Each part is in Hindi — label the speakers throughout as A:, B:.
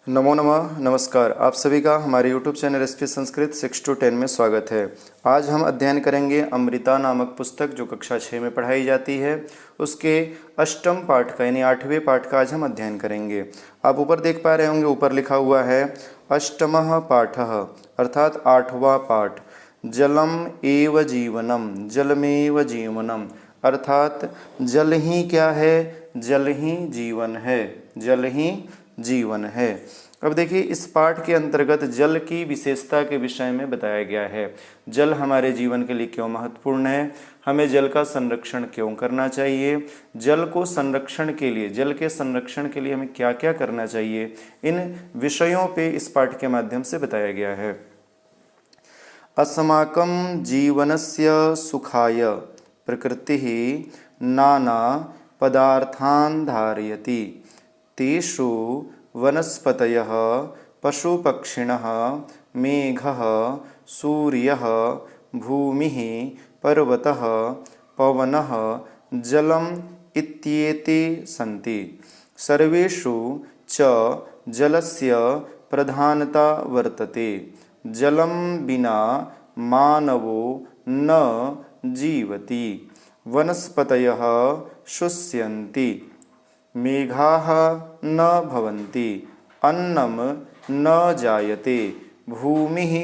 A: नमो नमः। नमस्कार। आप सभी का हमारे YouTube channel SP Sanskrit 6 to 10 में स्वागत है। आज हम अध्ययन करेंगे अमृता नामक पुस्तक जो कक्षा 6 में पढ़ाई जाती है, उसके अष्टम पाठ का यानी 8वें पाठ का आज हम अध्ययन करेंगे। आप ऊपर देख पा रहे होंगे, ऊपर लिखा हुआ है अष्टमः पाठः अर्थात 8वां पाठ। जलम एव जीवनम, जलमेव जीवनम अर्थात जल ही क्या है, जल ही जीवन है, जल ही जीवन है। अब देखिए, इस पाठ के अंतर्गत जल की विशेषता के विषय में बताया गया है। जल हमारे जीवन के लिए क्यों महत्वपूर्ण है, हमें जल का संरक्षण क्यों करना चाहिए, जल को संरक्षण के लिए, जल के संरक्षण के लिए हमें क्या क्या करना चाहिए, इन विषयों पे इस पाठ के माध्यम से बताया गया है। अस्माकं जीवनस्य सुखाय प्रकृतिः नाना पदार्थान् धारयति, तेषु वनस्पतयः पशुपक्षिणः मेघः सूर्यः भूमिः पर्वतः पवनः जलम् इत्येते सन्ति। सर्वेषु च जलस्य प्रधानता वर्तते। जलं विना मानवो न जीवति। वनस्पतयः शुष्यन्ति, मेघाः न भवन्ति, अन्नं न जायते, भूमिः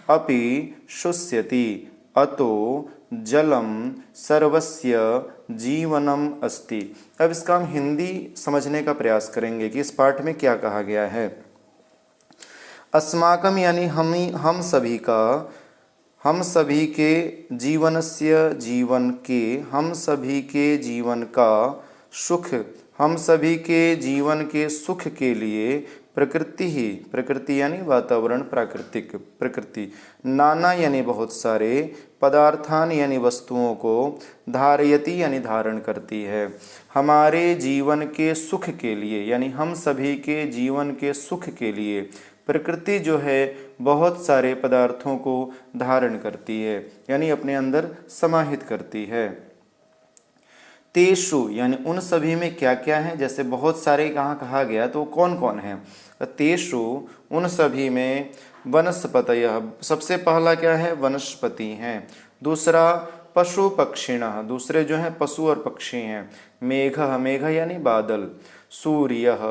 A: अपि शुष्यति, अतो जलम सर्वस्य जीवनम अस्ति। अब इसका हम हिंदी समझने का प्रयास करेंगे कि इस पाठ में क्या कहा गया है। अस्माकम यानी हम सभी का, हम सभी के जीवनस्य जीवन के, हम सभी के जीवन का सुख, हम सभी के जीवन के सुख के लिए प्रकृति ही, प्रकृति यानी वातावरण, प्राकृतिक प्रकृति, नाना यानी बहुत सारे, पदार्थान यानी वस्तुओं को, धारयति यानी धारण करती है। हमारे जीवन के सुख के लिए यानी हम सभी के जीवन के सुख के लिए प्रकृति जो है बहुत सारे पदार्थों को धारण करती है यानी अपने अंदर समाहित करती है। तेषु यानी उन सभी में क्या क्या है, जैसे बहुत सारे कहाँ कहा गया तो कौन कौन है। तेषु उन सभी में वनस्पतयः, सबसे पहला क्या है, वनस्पति हैं। दूसरा पशु पक्षिणः, दूसरे जो हैं पशु और पक्षी हैं। मेघः, मेघ यानी बादल। सूर्यः,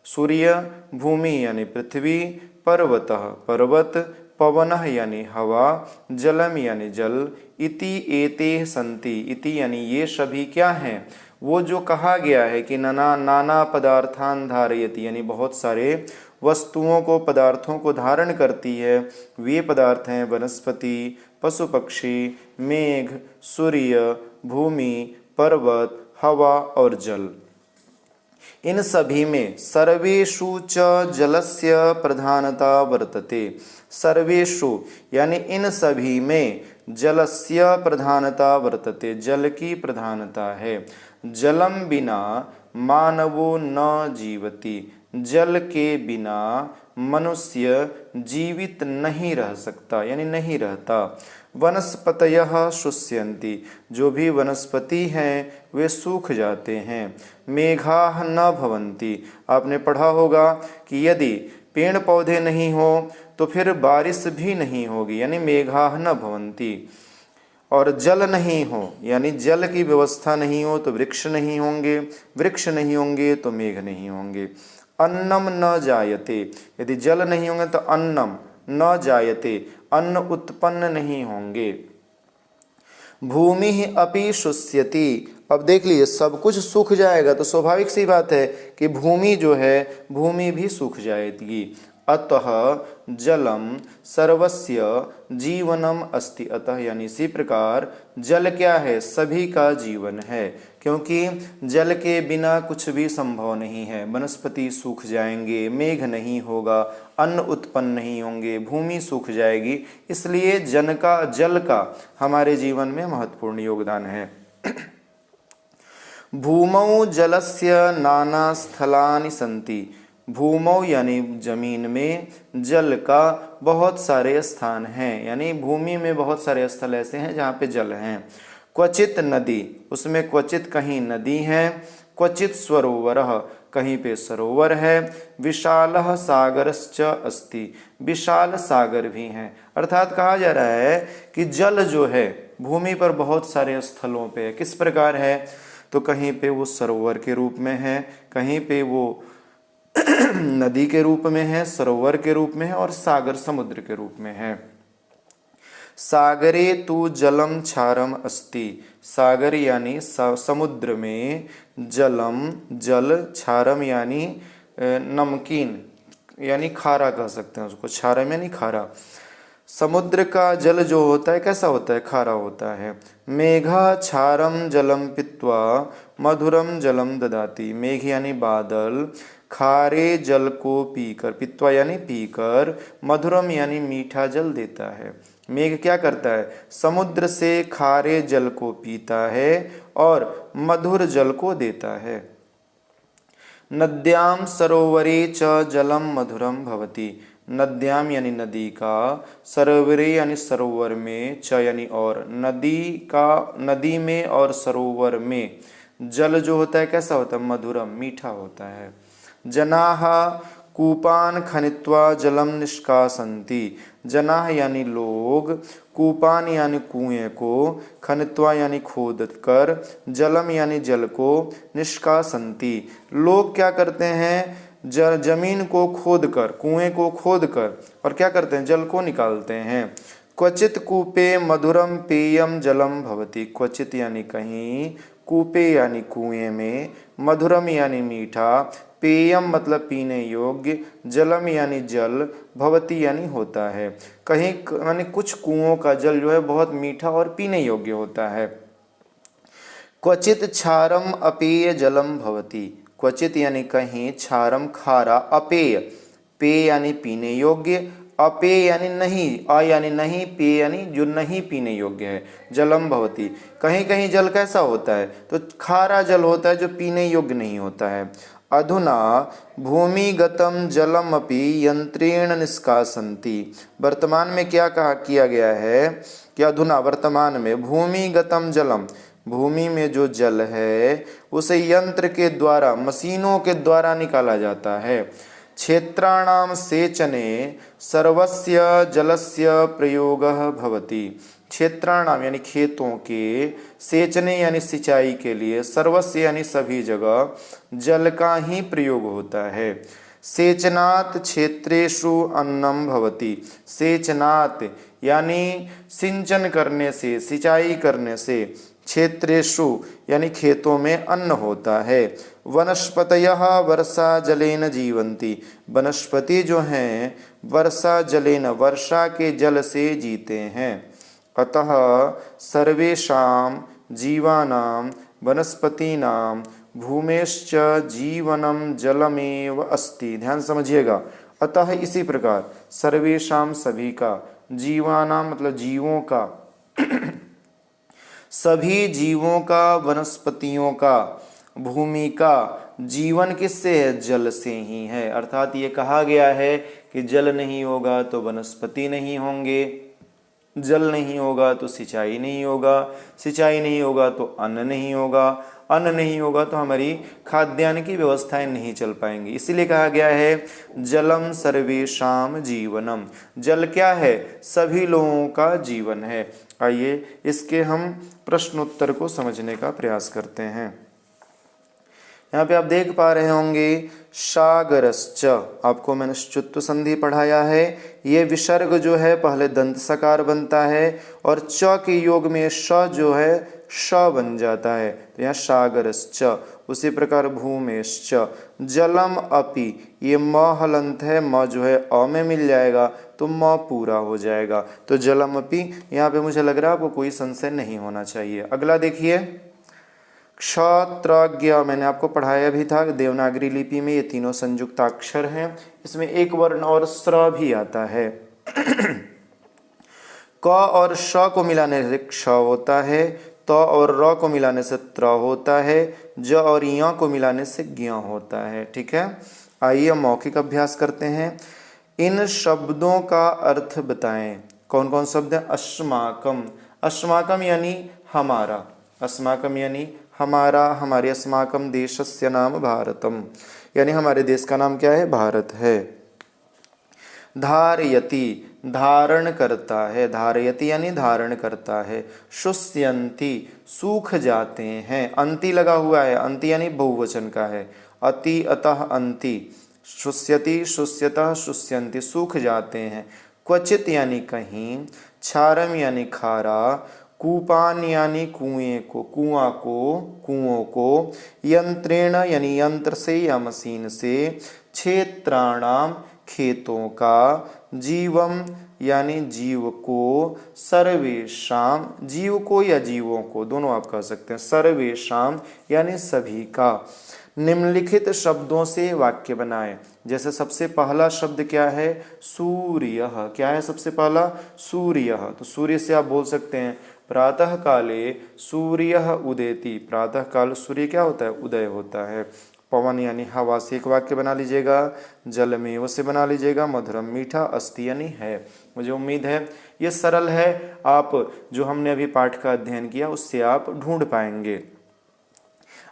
A: सूर्य। भूमि यानी पृथ्वी। पर्वतः, पर्वत। पवनः यानी हवा। जलम यानी जल। इति एते सन्ति, इति यानी ये सभी क्या हैं, वो जो कहा गया है कि नाना पदार्थान धारयति यानी बहुत सारे वस्तुओं को, पदार्थों को धारण करती है, वे पदार्थ हैं वनस्पति, पशु पक्षी, मेघ, सूर्य, भूमि, पर्वत, हवा और जल। इन सभी में सर्वेषु च जलस्य प्रधानता वर्तते। सर्वेषु यानी इन सभी में जलस्य प्रधानता वर्तते, जल की प्रधानता है। जलम बिना मानवो न जीवति, जल के बिना मनुष्य जीवित नहीं रह सकता यानी नहीं रहता। वनस्पतयः शुष्यन्ति, जो भी वनस्पति हैं वे सूख जाते हैं। मेघाः न भवन्ति, आपने पढ़ा होगा कि यदि पेड़ पौधे नहीं हो तो फिर बारिश भी नहीं होगी यानी मेघाः न भवन्ति। और जल नहीं हो यानी जल की व्यवस्था नहीं हो तो वृक्ष नहीं होंगे, वृक्ष नहीं होंगे तो मेघ नहीं होंगे। अन्नम न जायते, यदि जल नहीं होंगे तो अन्नम न जायते, अन्न उत्पन्न नहीं होंगे। भूमि अपि शुष्यति, अब देख लीजिए सब कुछ सूख जाएगा तो स्वाभाविक सी बात है कि भूमि जो है, भूमि भी सूख जाएगी। अतः जलम सर्वस्य जीवनम अस्ति, अतः यानी इसी प्रकार जल क्या है, सभी का जीवन है, क्योंकि जल के बिना कुछ भी संभव नहीं है। वनस्पति सूख जाएंगे, मेघ नहीं होगा, अन्न उत्पन्न नहीं होंगे, भूमि सूख जाएगी, इसलिए जल का हमारे जीवन में महत्वपूर्ण योगदान है। भूमौ जलस्य नाना स्थलानि सन्ति, भूमौ यानी जमीन में जल का बहुत सारे स्थान हैं यानी भूमि में बहुत सारे स्थल ऐसे हैं जहाँ पे जल हैं। क्वचित नदी, उसमें क्वचित कहीं नदी है। क्वचित सरोवर, कहीं पे सरोवर है। विशालः सागरश्च अस्ति, विशाल सागर भी हैं। अर्थात कहा जा रहा है कि जल जो है भूमि पर बहुत सारे स्थलों पे किस प्रकार है, तो कहीं पे वो सरोवर के रूप में है, कहीं पे वो नदी के रूप में है, सरोवर के रूप में है, और सागर समुद्र के रूप में है। सागरे तु जलम क्षारम अस्ति, सागर यानी समुद्र में जलम जल, क्षारम यानी नमकीन यानी खारा कह सकते हैं उसको, क्षारम यानी खारा। समुद्र का जल जो होता है कैसा होता है, खारा होता है। मेघा क्षारम जलम पीत्वा मधुरम जलम ददाति, मेघ यानी बादल खारे जल को पीकर, पीत्वा यानी पीकर, मधुरम यानी मीठा जल देता है। मेघ क्या करता है, समुद्र से खारे जल को पीता है और मधुर जल को देता है। नद्याम सरोवरे च जलम मधुरम भवति, नद्याम यानी नदी का, सरोवरे यानी सरोवर में, च यानी और, नदी का, नदी में और सरोवर में जल जो होता है कैसा होता है, मधुरम मीठा होता है। जनाः कूपान खनित्वा जलम निष्कासन्ति, जनाः यानी लोग, कूपान यानी कुएं को, खनित्वा यानी खोद कर, जलम यानी जल को, निष्कासन्ति लोग क्या करते हैं, जमीन को खोद कर, कुएं को खोद कर, और क्या करते हैं, जल को निकालते हैं। क्वचित कूपे मधुरम पेयम जलम भवति, क्वचित यानी कहीं, कूपे यानी कुएं में, मधुरम यानी मीठा, पेयम मतलब पीने योग्य, जलम यानी जल, भवति यानी होता है। कहीं यानी कुछ कुओं का जल जो है बहुत मीठा और पीने योग्य होता है। क्वचित क्षारम अपेय जलम भवति, क्वचित यानी कहीं, क्षारम खारा, अपेय पेय यानी पीने योग्य, अपेय यानी नहीं, अ यानी नहीं, पेय यानी जो नहीं पीने योग्य है, जलम भवति कहीं कहीं जल कैसा होता है, तो खारा जल होता है जो पीने योग्य नहीं होता है। अधुना भूमिगतम जलम अपि यंत्रेण निष्कासन्ति, वर्तमान में क्या कहा किया गया है कि अधुना वर्तमान में भूमिगतम जलम, भूमि में जो जल है उसे यंत्र के द्वारा, मशीनों के द्वारा निकाला जाता है। क्षेत्राणाम सेचने सर्वस्य जलस्य प्रयोगः भवति, क्षेत्राणाम यानी खेतों के, सेचने यानी सिंचाई के लिए, सर्वस्य यानी सभी जगह, जल का ही प्रयोग होता है। सेचनात् क्षेत्रेषु अन्नम भवति, सेचनात् यानी सिंचन करने से, सिंचाई करने से, क्षेत्रेषु यानी खेतों में अन्न होता है। वनस्पतयः वर्षा जलेन जीवन्ति, वनस्पति जो हैं वर्षा जलेन वर्षा के जल से जीते हैं। अतः सर्वेषां जीवानां वनस्पतीनां भूमेश्च जीवनम जलमेव अस्ति, ध्यान समझिएगा। अतः इसी प्रकार सर्वेषां सभी का, जीवानां मतलब जीवों का, सभी जीवों का, वनस्पतियों का, भूमि का जीवन किससे है, जल से ही है। अर्थात ये कहा गया है कि जल नहीं होगा तो वनस्पति नहीं होंगे, जल नहीं होगा तो सिंचाई नहीं होगा, सिंचाई नहीं होगा तो अन्न नहीं होगा, अन्न नहीं होगा तो हमारी खाद्यान्न की व्यवस्थाएं नहीं चल पाएंगी। इसीलिए कहा गया है जलम सर्वेषां जीवनम, जल क्या है, सभी लोगों का जीवन है। आइए इसके हम प्रश्नोत्तर को समझने का प्रयास करते हैं। यहाँ पे आप देख पा रहे होंगे सागरश्च, आपको मैंने च्युत्व संधि पढ़ाया है। ये विसर्ग जो है पहले दंत सकार बनता है और च के योग में श जो है श बन जाता है, तो यहाँ सागरश्च। उसी प्रकार भूमेश्च, जलम अपि, ये म हलंत है, म जो है अ में मिल जाएगा तो म पूरा हो जाएगा। तो जलम अपि, यहाँ पे मुझे लग रहा है आपको कोई संशय नहीं होना चाहिए। अगला देखिए क्षत्रज्ञ, मैंने आपको पढ़ाया भी था देवनागरी लिपि में ये तीनों संयुक्ताक्षर हैं, इसमें एक वर्ण और स्र भी आता है। क और श को मिलाने से क्ष होता है, त और र को मिलाने से त्र होता है, ज और य को मिलाने से ज्ञ होता है। ठीक है, आइए मौखिक अभ्यास करते हैं। इन शब्दों का अर्थ बताएं। कौन कौन शब्द है, अस्माकम, अस्माकम यानी हमारा, अस्माकम यानी हमारा, हमारे, अस्माकम देशस्य नाम भारतम। यानी हमारे देश का नाम क्या है? भारत है। धारयति धारण करता है, धारयति यानी धारण करता है। शुष्यन्ति सूख जाते हैं, अंति लगा हुआ है, अंति यानी बहुवचन का है। अति अतः अंति, शुष्यति शुष्यतः शुष्यन्ति सूख जाते हैं। क्वचित यानी कहीं, क्षारम यानी खारा, कूपान यानी कुएं को, कुआं को, कुओं को, यंत्रेण यानी यंत्र से या मशीन से, क्षेत्राणाम खेतों का, जीवम यानी जीव को, सर्वेशाम जीव को या जीवों को दोनों आप कह सकते हैं, सर्वेशाम यानी सभी का। निम्नलिखित शब्दों से वाक्य बनाए। जैसे सबसे पहला शब्द क्या है? सूर्य। क्या है सबसे पहला? सूर्य। तो सूर्य से आप बोल सकते हैं प्रातः काले सूर्य उदेति, प्रातः काल सूर्य क्या होता है? उदय होता है। पवन यानी हवा से एक वाक्य बना लीजिएगा। जलमेव से बना लीजिएगा। मधुरम मीठा, अस्ति यानी है। मुझे उम्मीद है ये सरल है, आप जो हमने अभी पाठ का अध्ययन किया उससे आप ढूंढ पाएंगे।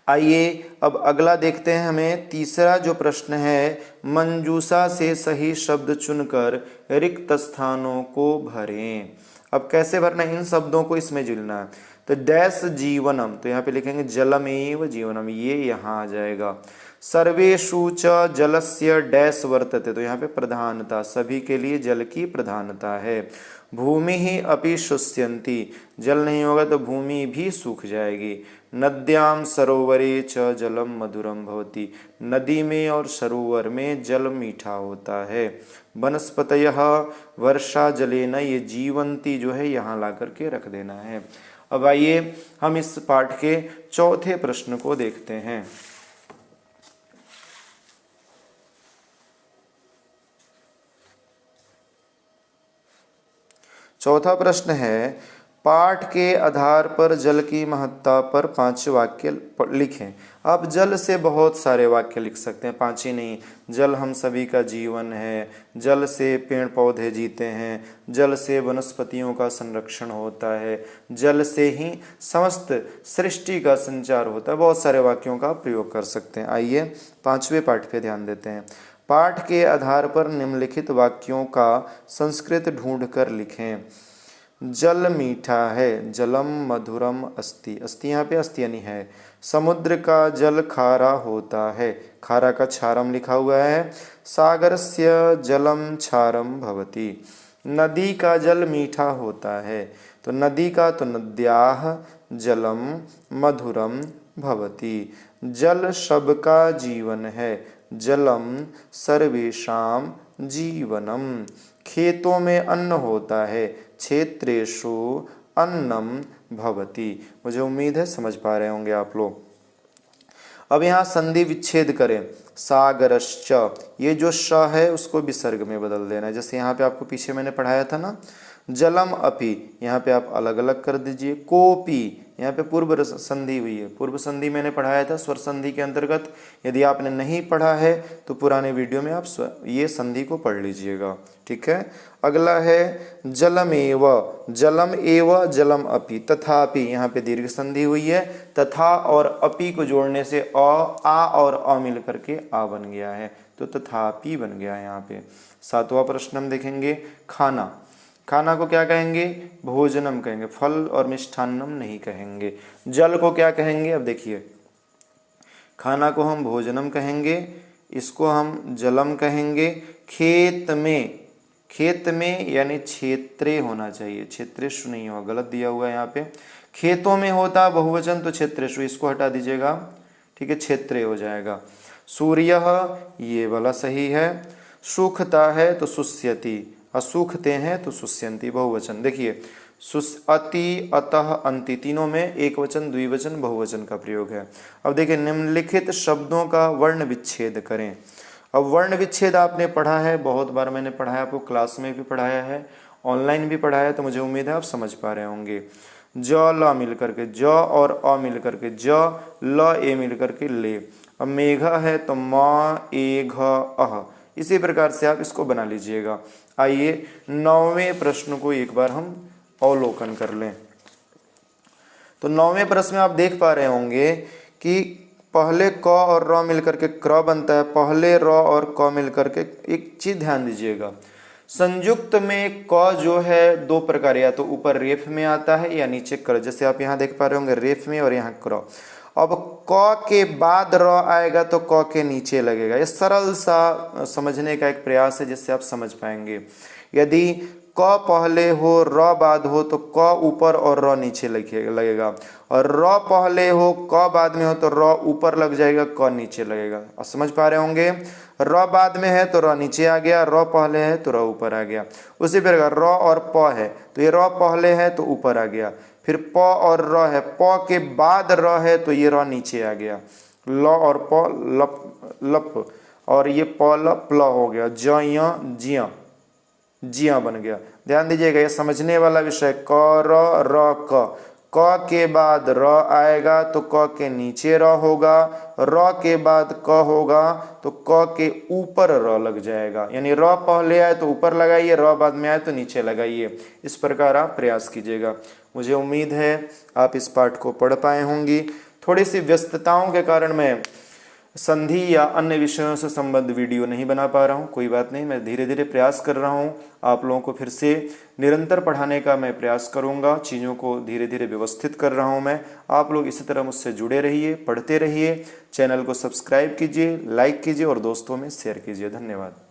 A: आइए अब अगला देखते हैं। हमें तीसरा जो प्रश्न है, मंजूषा से सही शब्द चुनकर रिक्त स्थानों को भरें। अब कैसे भरना है? इन शब्दों को इसमें जुड़ना है। तो डैश जीवनम, तो यहाँ पे लिखेंगे जलमेव जीवनम, ये यहाँ आ जाएगा। सर्वेषु च जलस्य डैश वर्तते, तो यहाँ पे प्रधानता, सभी के लिए जल की प्रधानता है। भूमि ही अपि शुष्यन्ति, जल नहीं होगा तो भूमि भी सूख जाएगी। नद्याम सरोवरे च जलम मधुरम भवति, नदी में और सरोवर में जल मीठा होता है। वनस्पतयः वर्षा जलेन, ये जीवंती जो है यहाँ ला करके रख देना है। अब आइए हम इस पाठ के चौथे प्रश्न को देखते हैं। चौथा प्रश्न है, पाठ के आधार पर जल की महत्ता पर 5 वाक्य लिखें। आप जल से बहुत सारे वाक्य लिख सकते हैं, 5 ही नहीं। जल हम सभी का जीवन है, जल से पेड़ पौधे जीते हैं, जल से वनस्पतियों का संरक्षण होता है, जल से ही समस्त सृष्टि का संचार होता है। बहुत सारे वाक्यों का प्रयोग कर सकते हैं। आइए 5वें पाठ पे ध्यान देते हैं। पाठ के आधार पर निम्नलिखित वाक्यों का संस्कृत ढूंढ कर लिखें। जल मीठा है, जलम मधुरम अस्ति, अस्ति यहाँ पे अस्ति यानी है। समुद्र का जल खारा होता है, खारा का क्षारम लिखा हुआ है। सागरस्य जलम क्षारम भवति, नदी का जल मीठा होता है, तो नदी का तो नद्याः जलम मधुरम भवति। जल सबका जीवन है, जलम सर्वेषां जीवनम। खेतों में अन्न होता है, क्षेत्रेषु अन्नम भवति। मुझे उम्मीद है समझ पा रहे होंगे आप लोग। अब यहाँ संधि विच्छेद करें। सागरश्च, ये जो श है उसको विसर्ग में बदल देना है। जैसे यहाँ पे आपको पीछे मैंने पढ़ाया था ना, जलम अपि, यहाँ पे आप अलग अलग कर दीजिए। कोपी, यहाँ पे पूर्व संधि हुई है, पूर्व संधि मैंने पढ़ाया था स्वर संधि के अंतर्गत। यदि आपने नहीं पढ़ा है तो पुराने वीडियो में आप ये संधि को पढ़ लीजिएगा, ठीक है। अगला है जलमेव, जलम एव जलम अपि, तथापि, यहाँ पे दीर्घ संधि हुई है। तथा और अपि को जोड़ने से आ और अ मिल करके आ बन गया है, तो तथापि बन गया है यहाँ पे। 7वां प्रश्न हम देखेंगे। खाना, खाना को क्या कहेंगे? भोजनम कहेंगे, फल और मिष्ठान्नम नहीं कहेंगे। जल को क्या कहेंगे? अब देखिए, खाना को हम भोजनम कहेंगे, इसको हम जलम कहेंगे। खेत में, खेत में यानी क्षेत्रे होना चाहिए, क्षेत्रेषु नहीं होगा, गलत दिया हुआ है यहाँ पे। खेतों में होता बहुवचन तो क्षेत्रेषु, इसको हटा दीजिएगा, ठीक है, क्षेत्रे हो जाएगा। सूर्य, ये वाला सही है। सूखता है तो शुष्यति, असूखते हैं तो शुष्यन्ति, बहुवचन। देखिए अति अतः अंति, तीनों में एक वचन द्विवचन बहुवचन का प्रयोग है। अब देखिए, निम्नलिखित शब्दों का वर्ण विच्छेद करें। अब वर्ण विच्छेद आपने पढ़ा है, बहुत बार मैंने पढ़ाया, आपको क्लास में भी पढ़ाया है, ऑनलाइन भी पढ़ाया है, तो मुझे उम्मीद है आप समझ पा रहे होंगे। ज ल मिल करके ज और अ मिल करके ज, ल ए मिल करके ले। अब मेघ है तो म ए घ अह, इसी प्रकार से आप इसको बना लीजिएगा। आइए 9वें प्रश्न को एक बार हम अवलोकन कर लें। तो 9वें प्रश्न में आप देख पा रहे होंगे कि पहले क और र मिलकर के क्र बनता है, पहले र और क मिलकर के, एक चीज ध्यान दीजिएगा, संयुक्त में क जो है दो प्रकार, या तो ऊपर रेफ में आता है या नीचे क्र। जैसे आप यहाँ देख पा रहे होंगे रेफ में और यहाँ क्र। अब क के बाद र आएगा तो क के नीचे लगेगा। ये सरल सा समझने का एक प्रयास है जिससे आप समझ पाएंगे। यदि क पहले हो र बाद हो तो क ऊपर और र नीचे लगेगा, और र पहले हो क बाद में हो तो र ऊपर लग जाएगा, क नीचे लगेगा। आप समझ पा रहे होंगे, र बाद में है तो र नीचे आ गया, र पहले है तो र ऊपर आ गया। उसी प्रकार र और प है तो ये र पहले है तो ऊपर आ गया, फिर प और र है, प के बाद र है तो ये र नीचे आ गया, ल और प लप लप, और ये प ल प्ल हो गया, ज य जिया जिया बन गया। ध्यान दीजिएगा, ये समझने वाला विषय। क र र क, क के बाद र आएगा तो क के नीचे र होगा, र के बाद क होगा तो क के ऊपर र लग जाएगा। यानी र पहले आए तो ऊपर लगाइए, र बाद में आए तो नीचे लगाइए। इस प्रकार आप प्रयास कीजिएगा। मुझे उम्मीद है आप इस पाठ को पढ़ पाए होंगी। थोड़ी सी व्यस्तताओं के कारण मैं संधि या अन्य विषयों से संबद्ध वीडियो नहीं बना पा रहा हूँ, कोई बात नहीं, मैं धीरे धीरे प्रयास कर रहा हूँ। आप लोगों को फिर से निरंतर पढ़ाने का मैं प्रयास करूँगा, चीज़ों को धीरे धीरे व्यवस्थित कर रहा हूँ मैं। आप लोग इसी तरह मुझसे जुड़े रहिए, पढ़ते रहिए, चैनल को सब्सक्राइब कीजिए, लाइक कीजिए और दोस्तों में शेयर कीजिए। धन्यवाद।